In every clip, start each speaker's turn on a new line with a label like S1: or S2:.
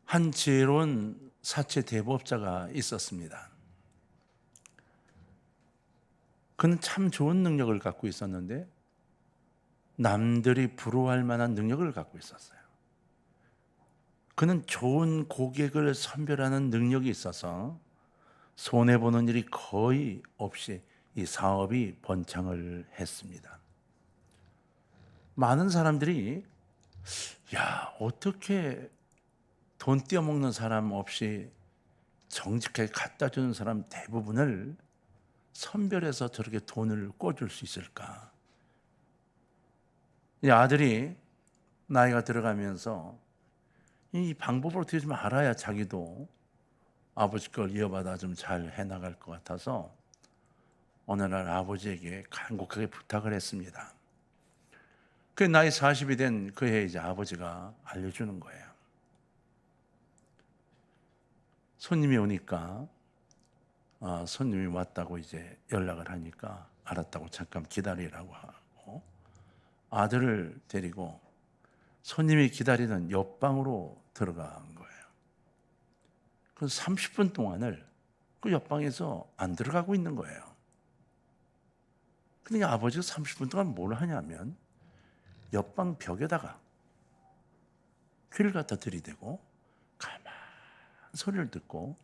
S1: 한 지혜로운 사채 대법자가 있었습니다. 그는 참 좋은 능력을 갖고 있었는데 남들이 부러워할 만한 능력을 갖고 있었어요. 그는 좋은 고객을 선별하는 능력이 있어서 손해보는 일이 거의 없이 이 사업이 번창을 했습니다. 많은 사람들이 어떻게 돈 떼어먹는 사람 없이 정직하게 갖다 주는 사람 대부분을 선별해서 저렇게 돈을 꿔줄 수 있을까? 이 아들이 나이가 들어가면서 이 방법을 어떻게 좀 알아야 자기도 아버지 걸 이어받아 좀 잘 해나갈 것 같아서 어느 날 아버지에게 간곡하게 부탁을 했습니다. 그 나이 40이 된 그 해에 이제 아버지가 알려주는 거예요. 손님이 오니까 손님이 왔다고 이제 연락을 하니까 알았다고 잠깐 기다리라고 하고 아들을 데리고 손님이 기다리는 옆방으로 들어간 거예요. 그 30분 동안을 그 옆방에서 안 들어가고 있는 거예요. 근데 아버지가 30분 동안 뭘 하냐면 옆방 벽에다가 귀를 갖다 들이대고 가만 소리를 듣고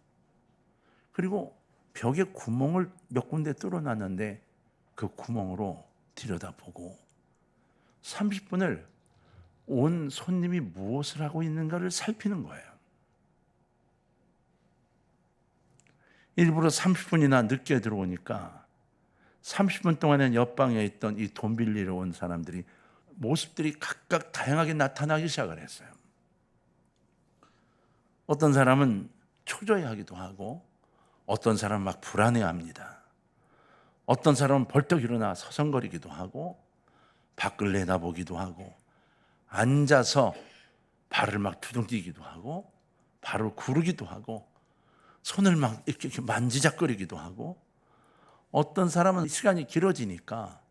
S1: 그리고 벽에 구멍을 몇 군데 뚫어놨는데 그 구멍으로 들여다보고 30분을 온 손님이 무엇을 하고 있는가를 살피는 거예요. 일부러 30분이나 늦게 들어오니까 30분 동안에 옆방에 있던 이 돈 빌리러 온 사람들이 모습들이 각각 다양하게 나타나기 시작을 했어요. 어떤 사람은 초조해하기도 하고 어떤 사람은 막 불안해합니다. 어떤 사람은 벌떡 일어나 서성거리기도 하고 밖을 내다보기도 하고 앉아서 발을 막 두둥기기도 하고 발을 구르기도 하고 손을 막 이렇게 만지작거리기도 하고 어떤 사람은 시간이 길어지니까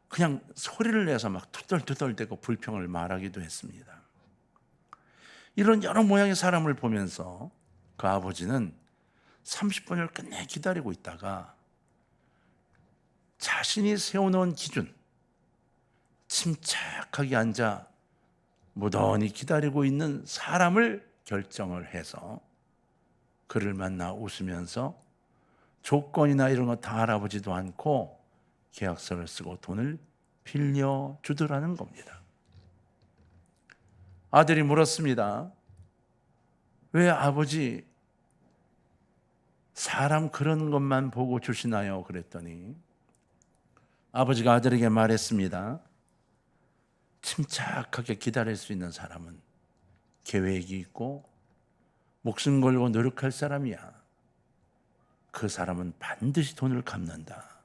S1: 그냥 소리를 내서 막 투덜투덜대고 불평을 말하기도 했습니다. 이런 여러 모양의 사람을 보면서 그 아버지는 30분을 끝내 기다리고 있다가 자신이 세워놓은 기준, 침착하게 앉아 무던히 기다리고 있는 사람을 결정을 해서 그를 만나 웃으면서 조건이나 이런 거 다 알아보지도 않고 계약서를 쓰고 돈을 빌려주더라는 겁니다. 아들이 물었습니다. 왜 아버지 사람 그런 것만 보고 주시나요? 그랬더니 아버지가 아들에게 말했습니다. 침착하게 기다릴 수 있는 사람은 계획이 있고 목숨 걸고 노력할 사람이야. 그 사람은 반드시 돈을 갚는다.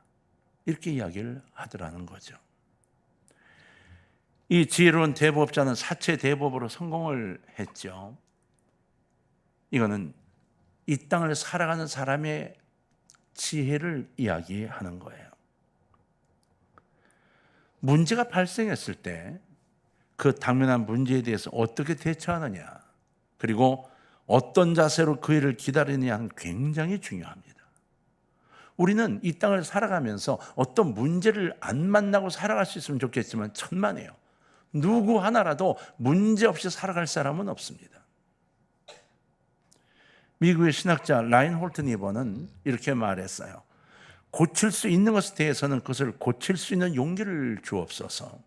S1: 이렇게 이야기를 하더라는 거죠. 이 지혜로운 대법자는 사채 대법으로 성공을 했죠. 이거는 이 땅을 살아가는 사람의 지혜를 이야기하는 거예요. 문제가 발생했을 때 그 당면한 문제에 대해서 어떻게 대처하느냐, 그리고 어떤 자세로 그 일을 기다리느냐는 굉장히 중요합니다. 우리는 이 땅을 살아가면서 어떤 문제를 안 만나고 살아갈 수 있으면 좋겠지만 천만에요. 누구 하나라도 문제 없이 살아갈 사람은 없습니다. 미국의 신학자 라인홀트 니버는 이렇게 말했어요. 고칠 수 있는 것에 대해서는 그것을 고칠 수 있는 용기를 주옵소서.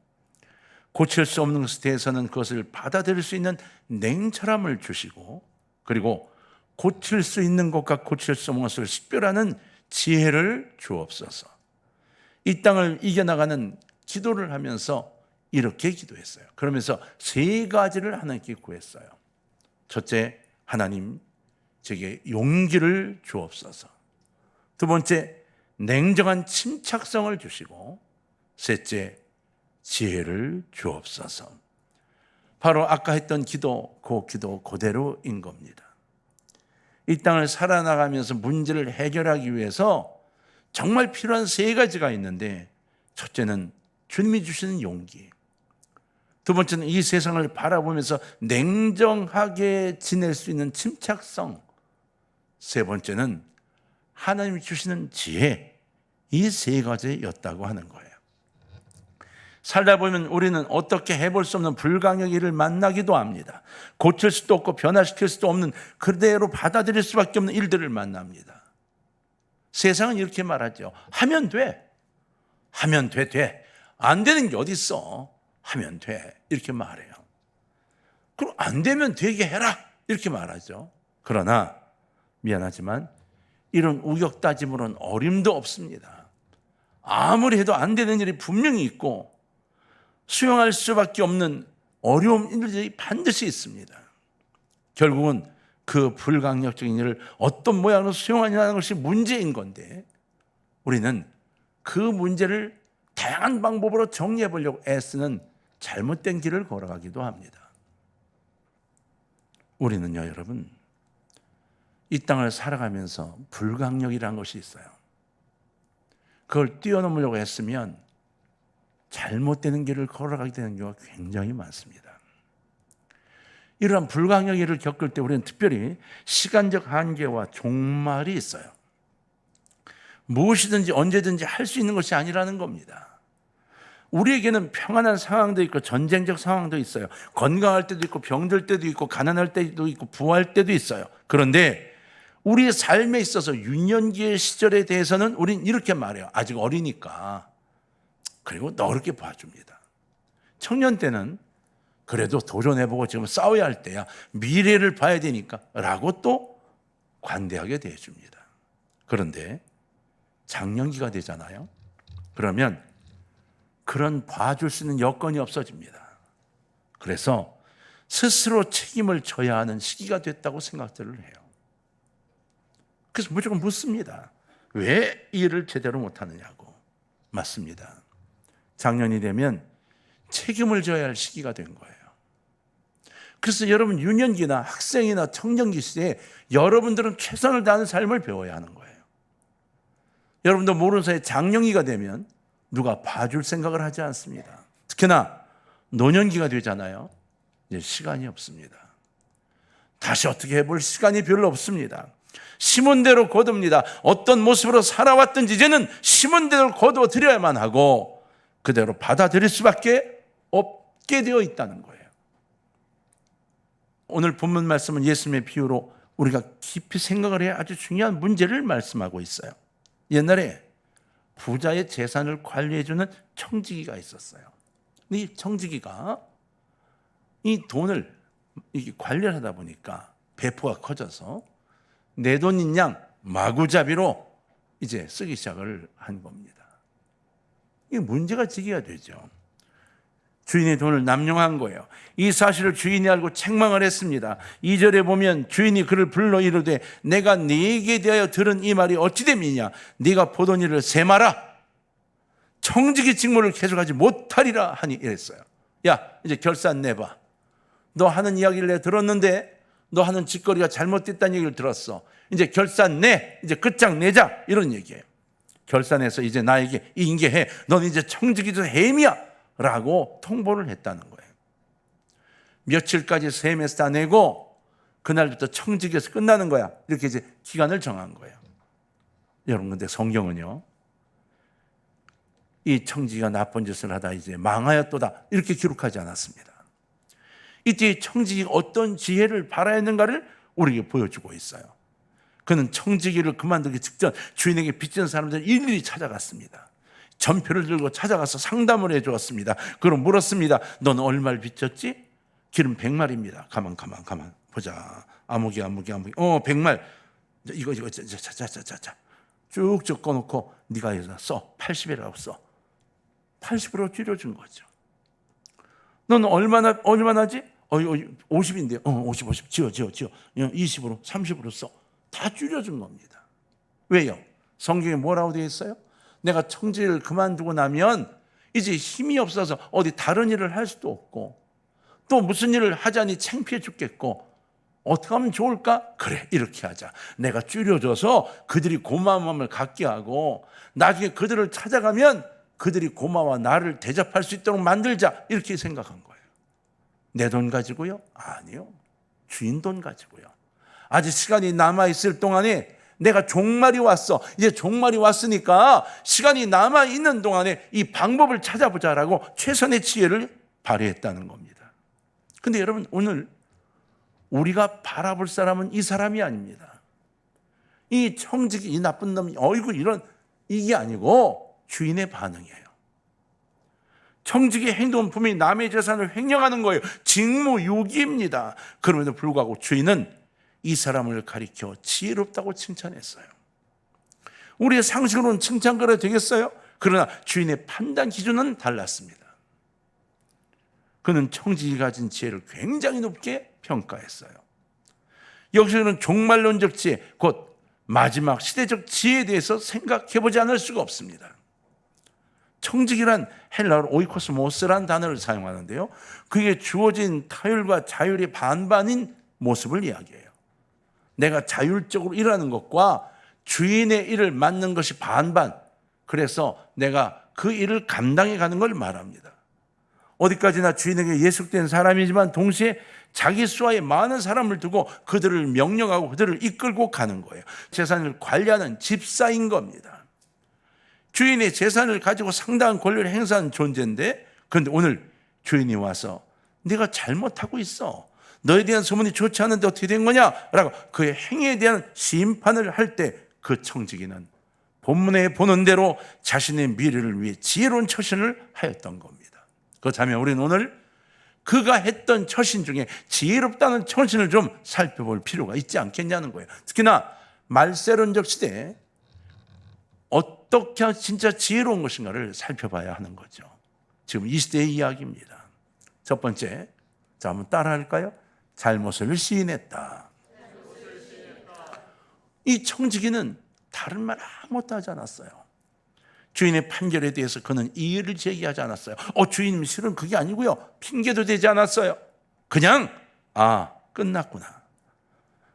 S1: 고칠 수 없는 것에 대해서는 그것을 받아들일 수 있는 냉철함을 주시고 그리고 고칠 수 있는 것과 고칠 수 없는 것을 식별하는 지혜를 주옵소서. 이 땅을 이겨나가는 기도를 하면서 이렇게 기도했어요. 그러면서 세 가지를 하나님께 구했어요. 첫째, 하나님 제게 용기를 주옵소서. 두 번째, 냉정한 침착성을 주시고 셋째, 지혜를 주옵소서. 바로 아까 했던 기도, 그 기도 그대로인 겁니다. 이 땅을 살아나가면서 문제를 해결하기 위해서 정말 필요한 세 가지가 있는데 첫째는 주님이 주시는 용기, 두 번째는 이 세상을 바라보면서 냉정하게 지낼 수 있는 침착성. 세 번째는 하나님이 주시는 지혜. 이 세 가지였다고 하는 거예요. 살다 보면 우리는 어떻게 해볼 수 없는 불가능의 일을 만나기도 합니다. 고칠 수도 없고 변화시킬 수도 없는, 그대로 받아들일 수밖에 없는 일들을 만납니다. 세상은 이렇게 말하죠. 하면 돼. 하면 돼. 안 되는 게 어디 있어. 하면 돼. 이렇게 말해요. 그럼 안 되면 되게 해라. 이렇게 말하죠. 그러나 미안하지만 이런 우격다짐으로는 어림도 없습니다. 아무리 해도 안 되는 일이 분명히 있고 수용할 수밖에 없는 어려운 일들이 반드시 있습니다. 결국은 그 불강력적인 일을 어떤 모양으로 수용하냐는 것이 문제인 건데, 우리는 그 문제를 다양한 방법으로 정리해 보려고 애쓰는 잘못된 길을 걸어가기도 합니다. 우리는요, 여러분, 이 땅을 살아가면서 불강력이라는 것이 있어요. 그걸 뛰어넘으려고 했으면 잘못되는 길을 걸어가게 되는 경우가 굉장히 많습니다. 이러한 불강력 일을 겪을 때 우리는 특별히 시간적 한계와 종말이 있어요. 무엇이든지 언제든지 할 수 있는 것이 아니라는 겁니다. 우리에게는 평안한 상황도 있고 전쟁적 상황도 있어요. 건강할 때도 있고 병들 때도 있고 가난할 때도 있고 부할 때도 있어요. 그런데 우리의 삶에 있어서 유년기의 시절에 대해서는 우린 이렇게 말해요. 아직 어리니까. 그리고 너그럽게 봐줍니다. 청년 때는 그래도 도전해보고 지금 싸워야 할 때야, 미래를 봐야 되니까 라고 또 관대하게 대해줍니다. 그런데 장년기가 되잖아요. 그러면 그런 봐줄 수 있는 여건이 없어집니다. 그래서 스스로 책임을 져야 하는 시기가 됐다고 생각들을 해요. 그래서 무조건 묻습니다. 왜 이 일을 제대로 못하느냐고. 맞습니다. 장년이 되면 책임을 져야 할 시기가 된 거예요. 그래서 여러분 유년기나 학생이나 청년기 시대에 여러분들은 최선을 다하는 삶을 배워야 하는 거예요. 여러분도 모르는 사이에 장년기가 되면 누가 봐줄 생각을 하지 않습니다. 특히나 노년기가 되잖아요. 이제 시간이 없습니다. 다시 어떻게 해볼 시간이 별로 없습니다. 심은 대로 거둡니다. 어떤 모습으로 살아왔든지 이제는 심은 대로 거두어 드려야만 하고 그대로 받아들일 수밖에 없게 되어 있다는 거예요. 오늘 본문 말씀은 예수님의 비유로 우리가 깊이 생각을 해야 아주 중요한 문제를 말씀하고 있어요. 옛날에 부자의 재산을 관리해주는 청지기가 있었어요. 이 청지기가 이 돈을 관리를 하다 보니까 배포가 커져서 내 돈인 양 마구잡이로 이제 쓰기 시작을 한 겁니다. 이게 문제가 제기가 되죠. 주인의 돈을 남용한 거예요. 이 사실을 주인이 알고 책망을 했습니다. 2절에 보면 주인이 그를 불러 이르되 내가 네게 대하여 들은 이 말이 어찌 됨이냐. 네가 보던 일을 세마라. 청지기 직무를 계속하지 못하리라 하니 이랬어요. 야, 이제 결산 내봐. 너 하는 이야기를 내가 들었는데 너 하는 짓거리가 잘못됐다는 얘기를 들었어. 이제 결산 내. 이제 끝장 내자. 이런 얘기예요. 결산해서 이제 나에게 인계해. 넌 이제 청지기도 해임이야. 라고 통보를 했다는 거예요. 며칠까지 세면서 다 내고 그날부터 청지기에서 끝나는 거야. 이렇게 이제 기간을 정한 거예요. 여러분, 근데 성경은요, 이 청지기가 나쁜 짓을 하다 이제 망하였도다 이렇게 기록하지 않았습니다. 이때 청지기가 어떤 지혜를 발휘해야 했는가를 우리에게 보여주고 있어요. 그는 청지기를 그만두기 직전 주인에게 빚진 사람들을 일일이 찾아갔습니다. 전표를 들고 찾아가서 상담을 해주었습니다. 그럼 물었습니다. 넌 얼마를 빚졌지? 기름 100말입니다. 가만 보자. 아무기 100말. 이거 자 쭉 적어놓고 네가 여기다 써. 80이라고 써. 80으로 줄여준 거죠. 넌 얼마나지? 50인데 50 지어 20으로 30으로 써. 다 줄여준 겁니다. 왜요? 성경에 뭐라고 되어 있어요? 내가 청지기를 그만두고 나면 이제 힘이 없어서 어디 다른 일을 할 수도 없고 또 무슨 일을 하자니 창피해 죽겠고 어떻게 하면 좋을까? 그래, 이렇게 하자. 내가 줄여줘서 그들이 고마움을 갖게 하고 나중에 그들을 찾아가면 그들이 고마워 나를 대접할 수 있도록 만들자. 이렇게 생각한 거예요. 내 돈 가지고요? 아니요. 주인 돈 가지고요. 아직 시간이 남아있을 동안에 내가 종말이 왔어. 이제 종말이 왔으니까 시간이 남아있는 동안에 이 방법을 찾아보자라고 최선의 지혜를 발휘했다는 겁니다. 근데 여러분, 오늘 우리가 바라볼 사람은 이 사람이 아닙니다. 이 청직이, 이 나쁜 놈이, 어이구, 이게 아니고 주인의 반응이에요. 청직의 행동은 분명히 남의 재산을 횡령하는 거예요. 직무유기입니다. 그럼에도 불구하고 주인은 이 사람을 가리켜 지혜롭다고 칭찬했어요. 우리의 상식으로는 칭찬거려 되겠어요? 그러나 주인의 판단 기준은 달랐습니다. 그는 청직이 가진 지혜를 굉장히 높게 평가했어요. 여기서는 종말론적 지혜, 곧 마지막 시대적 지혜에 대해서 생각해보지 않을 수가 없습니다. 청직이란 헬라어로 오이코스모스라는 단어를 사용하는데요, 그게 주어진 타율과 자율의 반반인 모습을 이야기해요. 내가 자율적으로 일하는 것과 주인의 일을 맡는 것이 반반, 그래서 내가 그 일을 감당해 가는 걸 말합니다. 어디까지나 주인에게 예속된 사람이지만 동시에 자기 수하에 많은 사람을 두고 그들을 명령하고 그들을 이끌고 가는 거예요. 재산을 관리하는 집사인 겁니다. 주인의 재산을 가지고 상당한 권리를 행사하는 존재인데, 그런데 오늘 주인이 와서 네가 잘못하고 있어, 너에 대한 소문이 좋지 않은데 어떻게 된 거냐? 라고 그의 행위에 대한 심판을 할 때 그 청지기는 본문에 보는 대로 자신의 미래를 위해 지혜로운 처신을 하였던 겁니다. 그렇다면 우리는 오늘 그가 했던 처신 중에 지혜롭다는 처신을 좀 살펴볼 필요가 있지 않겠냐는 거예요. 특히나 말세론적 시대에 어떻게 진짜 지혜로운 것인가를 살펴봐야 하는 거죠. 지금 이 시대의 이야기입니다. 첫 번째, 자, 한번 따라 할까요? 잘못을 시인했다. 이 청지기는 다른 말 아무것도 하지 않았어요. 주인의 판결에 대해서 그는 이의를 제기하지 않았어요. 주인님 실은 그게 아니고요, 핑계도 대지 않았어요. 그냥 끝났구나.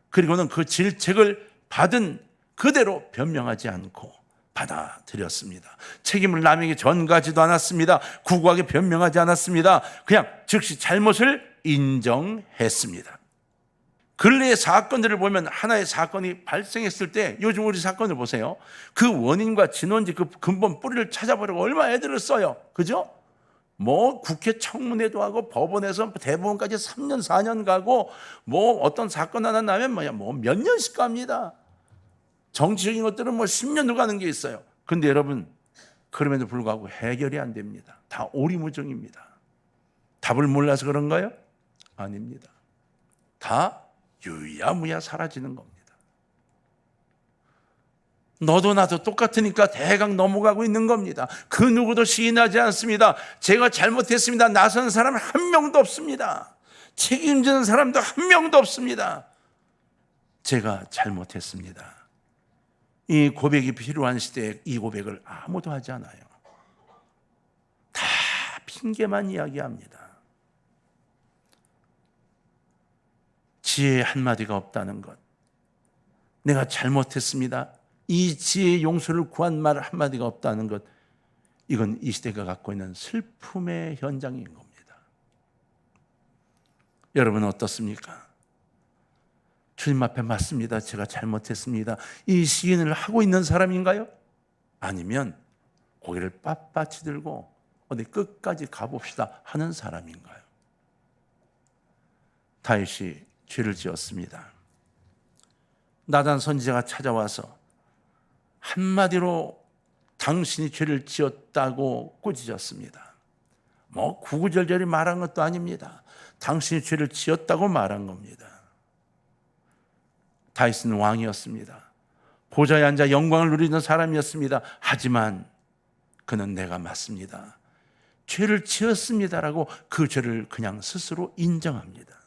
S1: 그리고는 그 질책을 받은 그대로 변명하지 않고 받아들였습니다. 책임을 남에게 전가하지도 않았습니다. 구구하게 변명하지 않았습니다. 그냥 즉시 잘못을 인정했습니다. 근래의 사건들을 보면 하나의 사건이 발생했을 때, 요즘 우리 사건을 보세요. 그 원인과 진원지, 그 근본 뿌리를 찾아보려고 얼마나 애들을 써요. 그죠? 국회 청문회도 하고 법원에서 대법원까지 3년 4년 가고, 어떤 사건 하나 나면 몇 년씩 갑니다. 정치적인 것들은 10년도 가는 게 있어요. 근데 여러분, 그럼에도 불구하고 해결이 안 됩니다. 다 오리무중입니다. 답을 몰라서 그런가요? 아닙니다. 다 유야무야 사라지는 겁니다. 너도 나도 똑같으니까 대강 넘어가고 있는 겁니다. 그 누구도 시인하지 않습니다. 제가 잘못했습니다, 나선 사람 한 명도 없습니다. 책임지는 사람도 한 명도 없습니다. 제가 잘못했습니다. 이 고백이 필요한 시대에 이 고백을 아무도 하지 않아요. 다 핑계만 이야기합니다. 지혜 한마디가 없다는 것, 내가 잘못했습니다, 이 지혜의 용서를 구한 말 한마디가 없다는 것, 이건 이 시대가 갖고 있는 슬픔의 현장인 겁니다. 여러분 어떻습니까? 주님 앞에 맞습니다, 제가 잘못했습니다, 이 시인을 하고 있는 사람인가요? 아니면 고개를 빳빳이 들고 어디 끝까지 가봅시다 하는 사람인가요? 다윗이 죄를 지었습니다. 나단 선지자가 찾아와서 한마디로 당신이 죄를 지었다고 꾸짖었습니다. 구구절절히 말한 것도 아닙니다. 당신이 죄를 지었다고 말한 겁니다. 다윗은 왕이었습니다. 보좌에 앉아 영광을 누리는 사람이었습니다. 하지만 그는 내가 맞습니다, 죄를 지었습니다라고 그 죄를 그냥 스스로 인정합니다.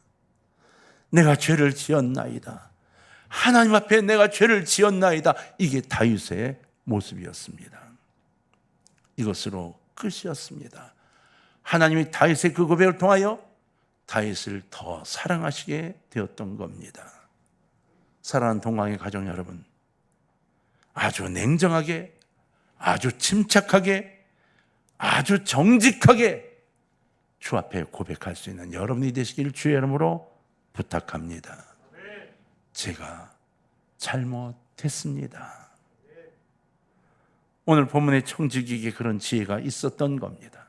S1: 내가 죄를 지었나이다, 하나님 앞에 내가 죄를 지었나이다, 이게 다윗의 모습이었습니다. 이것으로 끝이었습니다. 하나님이 다윗의 그 고백을 통하여 다윗을 더 사랑하시게 되었던 겁니다. 사랑하는 동광의 가정 여러분, 아주 냉정하게, 아주 침착하게, 아주 정직하게 주 앞에 고백할 수 있는 여러분이 되시길 주의 이름으로 부탁합니다. 제가 잘못했습니다. 오늘 본문의 청지기에게 그런 지혜가 있었던 겁니다.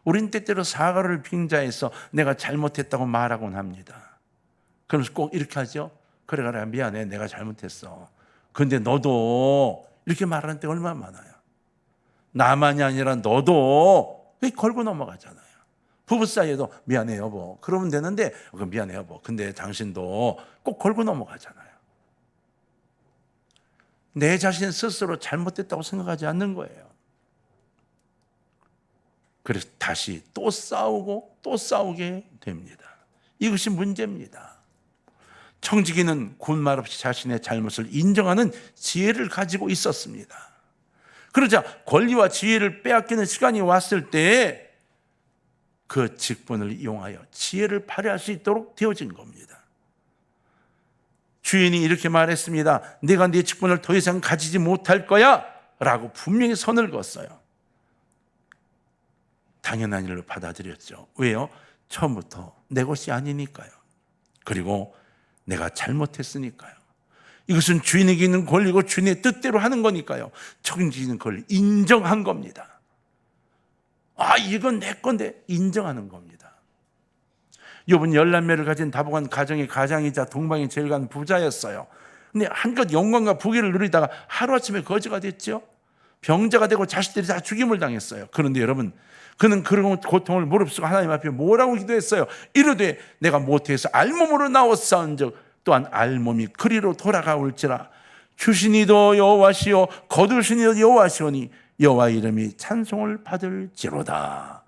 S1: 우린 때때로 사과를 빙자해서 내가 잘못했다고 말하곤 합니다. 그러면서 꼭 이렇게 하죠. 그래 미안해, 내가 잘못했어. 근데 너도 이렇게 말하는 때 얼마나 많아요. 나만이 아니라 너도 걸고 넘어가잖아요. 부부 사이에도 미안해 여보 그러면 되는데 미안해 여보 근데 당신도 꼭 걸고 넘어가잖아요. 내 자신 스스로 잘못됐다고 생각하지 않는 거예요. 그래서 다시 또 싸우고 또 싸우게 됩니다. 이것이 문제입니다. 청지기는 군말 없이 자신의 잘못을 인정하는 지혜를 가지고 있었습니다. 그러자 권리와 지혜를 빼앗기는 시간이 왔을 때 그 직분을 이용하여 지혜를 발휘할 수 있도록 되어진 겁니다. 주인이 이렇게 말했습니다. 네가 네 직분을 더 이상 가지지 못할 거야 라고 분명히 선을 그었어요. 당연한 일로 받아들였죠. 왜요? 처음부터 내 것이 아니니까요. 그리고 내가 잘못했으니까요. 이것은 주인에게 있는 권리고 주인의 뜻대로 하는 거니까요. 청지기는 그걸 인정한 겁니다. 이건 내 건데 인정하는 겁니다. 욥은 10남매를 가진 다복한 가정의 가장이자 동방의 제일 간 부자였어요. 근데 한껏 영광과 부귀를 누리다가 하루아침에 거지가 됐죠. 병자가 되고 자식들이 다 죽임을 당했어요. 그런데 여러분, 그는 그런 고통을 무릅쓰고 하나님 앞에 뭐라고 기도했어요? 이르되 내가 모태에서 알몸으로 나왔사온즉 또한 알몸이 그리로 돌아가올지라. 주시니도 여호와시요 거두시니도 여호와시오니 여호와 이름이 찬송을 받을지로다.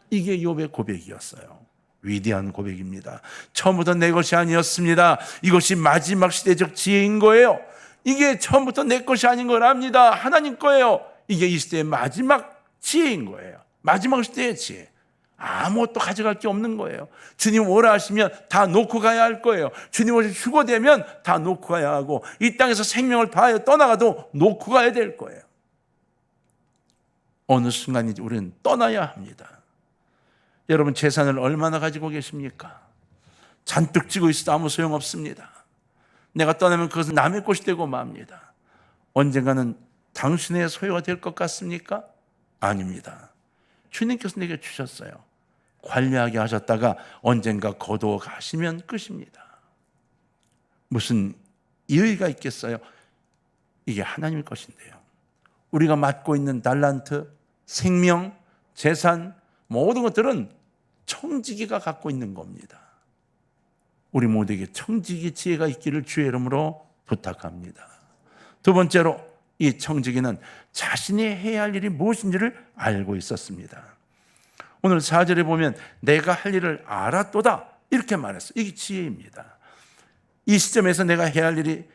S1: 이게 욥의 고백이었어요. 위대한 고백입니다. 처음부터 내 것이 아니었습니다. 이것이 마지막 시대적 지혜인 거예요. 이게 처음부터 내 것이 아닌 걸 압니다. 하나님 거예요. 이게 이 시대의 마지막 지혜인 거예요. 마지막 시대의 지혜. 아무것도 가져갈 게 없는 거예요. 주님 오라 하시면 다 놓고 가야 할 거예요. 주님 오시 휴거되면 다 놓고 가야 하고 이 땅에서 생명을 다하여 떠나가도 놓고 가야 될 거예요. 어느 순간인지 우리는 떠나야 합니다. 여러분 재산을 얼마나 가지고 계십니까? 잔뜩 쥐고 있어도 아무 소용없습니다. 내가 떠나면 그것은 남의 것이 되고 맙니다. 언젠가는 당신의 소유가 될 것 같습니까? 아닙니다. 주님께서 내게 주셨어요. 관리하게 하셨다가 언젠가 거두어 가시면 끝입니다. 무슨 이의가 있겠어요? 이게 하나님의 것인데요. 우리가 맡고 있는 달란트, 생명, 재산, 모든 것들은 청지기가 갖고 있는 겁니다. 우리 모두에게 청지기 지혜가 있기를 주의 이름으로 부탁합니다. 두 번째로 이 청지기는 자신이 해야 할 일이 무엇인지를 알고 있었습니다. 오늘 4절에 보면 내가 할 일을 알았도다 이렇게 말했어요. 이게 지혜입니다. 이 시점에서 내가 해야 할 일이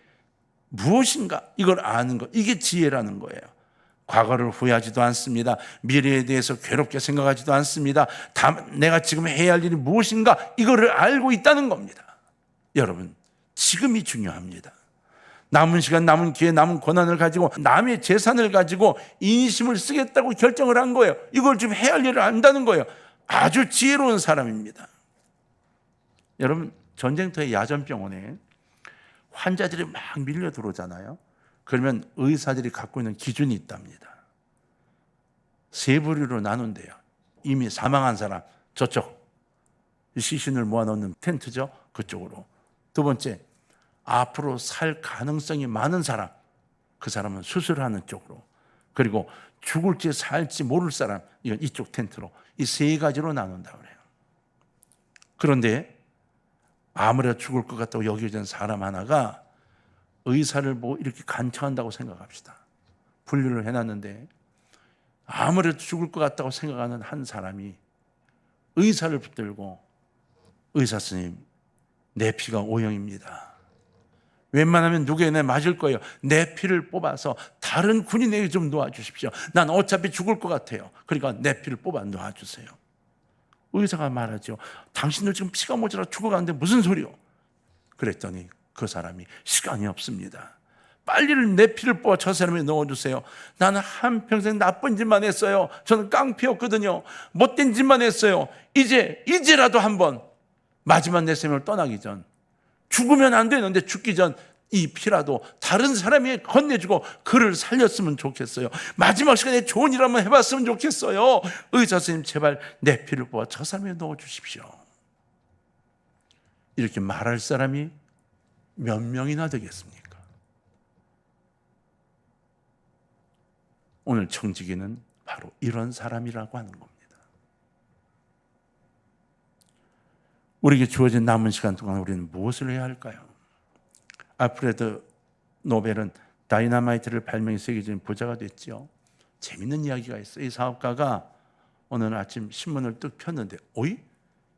S1: 무엇인가 이걸 아는 것, 이게 지혜라는 거예요. 과거를 후회하지도 않습니다. 미래에 대해서 괴롭게 생각하지도 않습니다. 다만 내가 지금 해야 할 일이 무엇인가 이거를 알고 있다는 겁니다. 여러분, 지금이 중요합니다. 남은 시간, 남은 기회, 남은 권한을 가지고 남의 재산을 가지고 인심을 쓰겠다고 결정을 한 거예요. 이걸 지금 해야 할 일을 안다는 거예요. 아주 지혜로운 사람입니다. 여러분, 전쟁터의 야전병원에 환자들이 막 밀려 들어오잖아요. 그러면 의사들이 갖고 있는 기준이 있답니다. 세 부류로 나눈대요. 이미 사망한 사람 저쪽, 시신을 모아놓는 텐트죠, 그쪽으로. 두 번째, 앞으로 살 가능성이 많은 사람, 그 사람은 수술하는 쪽으로. 그리고 죽을지 살지 모를 사람, 이건 이쪽 텐트로. 이 세 가지로 나눈다고 그래요. 그런데 아무래도 죽을 것 같다고 여겨진 사람 하나가 의사를 뭐 이렇게 간청한다고 생각합시다. 분류를 해놨는데 아무래도 죽을 것 같다고 생각하는 한 사람이 의사를 붙들고 의사 스님, 내 피가 O형입니다. 웬만하면 누구에게 맞을 거예요. 내 피를 뽑아서 다른 군인에게 좀 놓아주십시오. 난 어차피 죽을 것 같아요. 그러니까 내 피를 뽑아 놓아주세요. 의사가 말하죠. 당신들 지금 피가 모자라 죽어가는데 무슨 소리요? 그랬더니 그 사람이 시간이 없습니다. 빨리 내 피를 뽑아 저 사람에 넣어주세요. 나는 한평생 나쁜 짓만 했어요. 저는 깡패였거든요. 못된 짓만 했어요. 이제라도 한번 마지막 내 생을 떠나기 전, 죽으면 안 되는데 죽기 전 이 피라도 다른 사람이 건네주고 그를 살렸으면 좋겠어요. 마지막 시간에 좋은 일 한번 해봤으면 좋겠어요. 의사 선생님 제발 내 피를 뽑아 저 사람에 넣어주십시오. 이렇게 말할 사람이 몇 명이나 되겠습니까? 오늘 청지기는 바로 이런 사람이라고 하는 겁니다. 우리에게 주어진 남은 시간 동안 우리는 무엇을 해야 할까요? 알프레드 노벨은 다이너마이트를 발명해 세계적인 부자가 됐죠. 재밌는 이야기가 있어요. 이 사업가가 오늘 아침 신문을 뚝 폈는데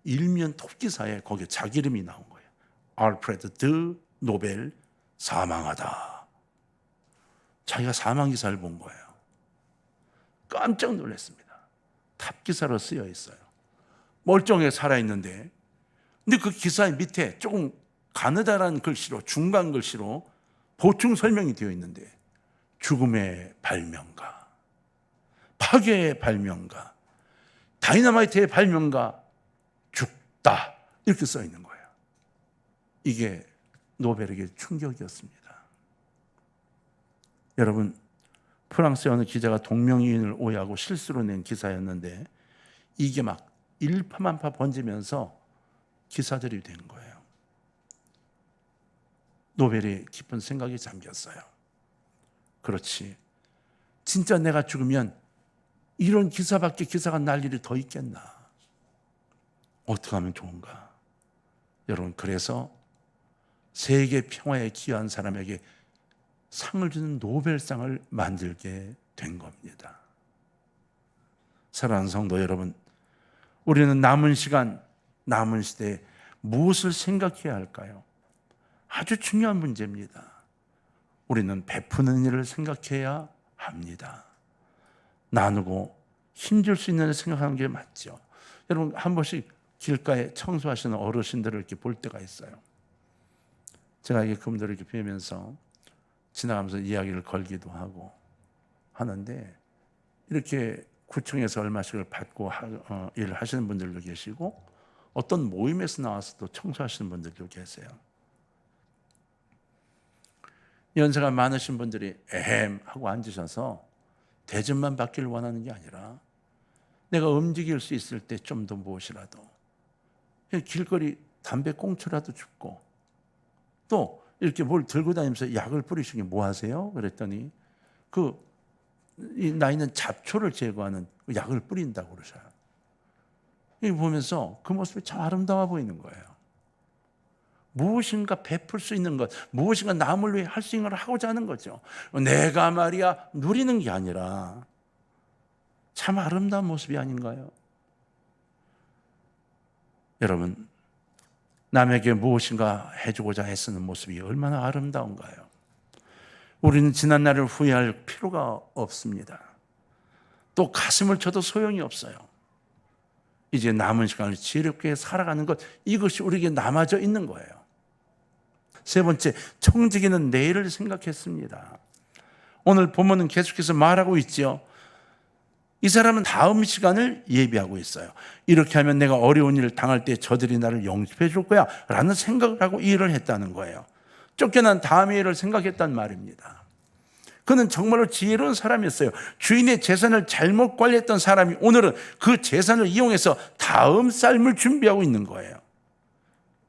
S1: 일면 톱기사에 거기에 자기 이름이 나온 거예요. 알프레드 드 노벨 사망하다. 자기가 사망 기사를 본 거예요. 깜짝 놀랐습니다. 탑기사로 쓰여 있어요. 멀쩡하게 살아있는데, 근데 그 기사 밑에 조금 가느다란 글씨로, 중간 글씨로 보충 설명이 되어 있는데, 죽음의 발명가, 파괴의 발명가, 다이너마이트의 발명가, 죽다, 이렇게 써 있는 거예요. 이게 노벨에게 충격이었습니다. 여러분, 프랑스의 어느 기자가 동명이인을 오해하고 실수로 낸 기사였는데 이게 막 일파만파 번지면서 기사들이 된 거예요. 노벨이 깊은 생각이 잠겼어요. 그렇지, 진짜 내가 죽으면 이런 기사밖에 기사가 날 일이 더 있겠나? 어떻게 하면 좋은가? 여러분, 그래서 세계 평화에 기여한 사람에게 상을 주는 노벨상을 만들게 된 겁니다. 사랑하는 성도 여러분, 우리는 남은 시간, 남은 시대에 무엇을 생각해야 할까요? 아주 중요한 문제입니다. 우리는 베푸는 일을 생각해야 합니다. 나누고 힘줄 수 있는 일을 생각하는 게 맞죠. 여러분, 한 번씩 길가에 청소하시는 어르신들을 이렇게 볼 때가 있어요. 제가 이게 그분들을 이렇게 뵈면서 지나가면서 이야기를 걸기도 하고 하는데, 이렇게 구청에서 얼마씩을 받고 일을 하시는 분들도 계시고 어떤 모임에서 나와서 또 청소하시는 분들도 계세요. 연세가 많으신 분들이 에헴 하고 앉으셔서 대접만 받기를 원하는 게 아니라 내가 움직일 수 있을 때 좀 더 무엇이라도 길거리 담배 꽁초라도 줍고, 또 이렇게 뭘 들고 다니면서 약을 뿌리시기 뭐 하세요? 그랬더니 이 나이는 잡초를 제거하는 약을 뿌린다고 그러셔요. 이거 보면서 그 모습이 참 아름다워 보이는 거예요. 무엇인가 베풀 수 있는 것, 무엇인가 남을 위해 할 수 있는 걸 하고자 하는 거죠. 내가 말이야 누리는 게 아니라 참 아름다운 모습이 아닌가요? 여러분, 남에게 무엇인가 해주고자 애쓰는 모습이 얼마나 아름다운가요? 우리는 지난 날을 후회할 필요가 없습니다. 또 가슴을 쳐도 소용이 없어요. 이제 남은 시간을 지혜롭게 살아가는 것, 이것이 우리에게 남아져 있는 거예요. 세 번째, 청지기는 내일을 생각했습니다. 오늘 본문은 계속해서 말하고 있죠. 이 사람은 다음 시간을 예비하고 있어요. 이렇게 하면 내가 어려운 일을 당할 때 저들이 나를 영접해 줄 거야 라는 생각을 하고 이 일을 했다는 거예요. 쫓겨난 다음의 일을 생각했단 말입니다. 그는 정말로 지혜로운 사람이었어요. 주인의 재산을 잘못 관리했던 사람이 오늘은 그 재산을 이용해서 다음 삶을 준비하고 있는 거예요.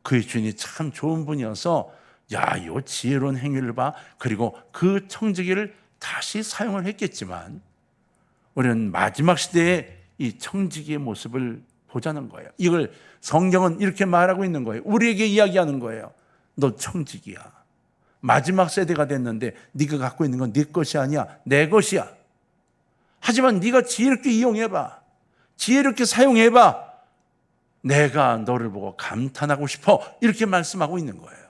S1: 그의 주인이 참 좋은 분이어서 이 지혜로운 행위를 봐, 그리고 그 청지기를 다시 사용을 했겠지만 우리는 마지막 시대에 이 청지기의 모습을 보자는 거예요. 이걸 성경은 이렇게 말하고 있는 거예요. 우리에게 이야기하는 거예요. 너 청지기야. 마지막 세대가 됐는데 네가 갖고 있는 건 네 것이 아니야, 내 것이야. 하지만 네가 지혜롭게 이용해봐, 지혜롭게 사용해봐. 내가 너를 보고 감탄하고 싶어. 이렇게 말씀하고 있는 거예요.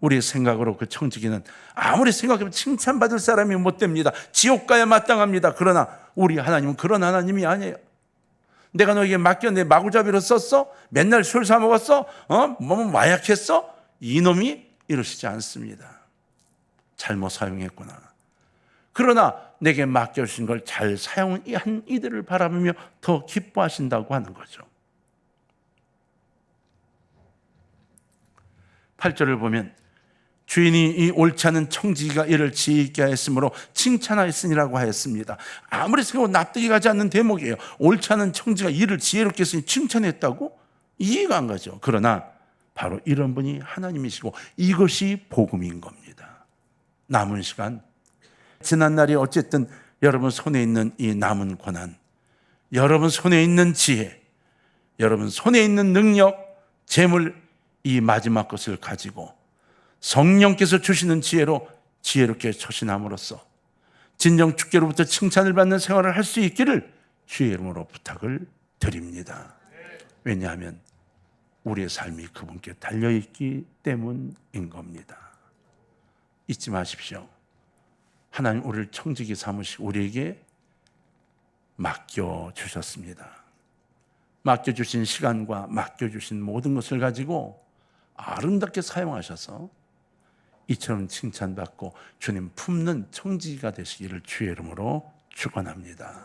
S1: 우리의 생각으로 그 청지기는 아무리 생각해도 칭찬받을 사람이 못 됩니다. 지옥 가야 마땅합니다. 그러나 우리 하나님은 그런 하나님이 아니에요. 내가 너에게 맡겨 내 마구잡이로 썼어? 맨날 술 사 먹었어? 마약했어? 이놈이 이러시지 않습니다. 잘못 사용했구나. 그러나 내게 맡겨주신 걸 잘 사용한 이들을 바라보며 더 기뻐하신다고 하는 거죠. 8절을 보면 주인이 이 옳지 않은 청지기가 이를 지혜 있게 하였으므로 칭찬하였으니라고 하였습니다. 아무리 생각해도 납득이 가지 않는 대목이에요. 옳지 않은 청지가 이를 지혜롭게 했으니 칭찬했다고? 이해가 안 가죠. 그러나 바로 이런 분이 하나님이시고 이것이 복음인 겁니다. 남은 시간, 지난날이 어쨌든 여러분 손에 있는 이 남은 권한, 여러분 손에 있는 지혜, 여러분 손에 있는 능력, 재물, 이 마지막 것을 가지고 성령께서 주시는 지혜로 지혜롭게 처신함으로써 진정 주께로부터 칭찬을 받는 생활을 할 수 있기를 주의 이름으로 부탁을 드립니다. 왜냐하면 우리의 삶이 그분께 달려있기 때문인 겁니다. 잊지 마십시오. 하나님 우리를 청지기 삼으시고 우리에게 맡겨주셨습니다. 맡겨주신 시간과 맡겨주신 모든 것을 가지고 아름답게 사용하셔서 이처럼 칭찬받고 주님 품는 청지기가 되시기를 주의 이름으로 축원합니다.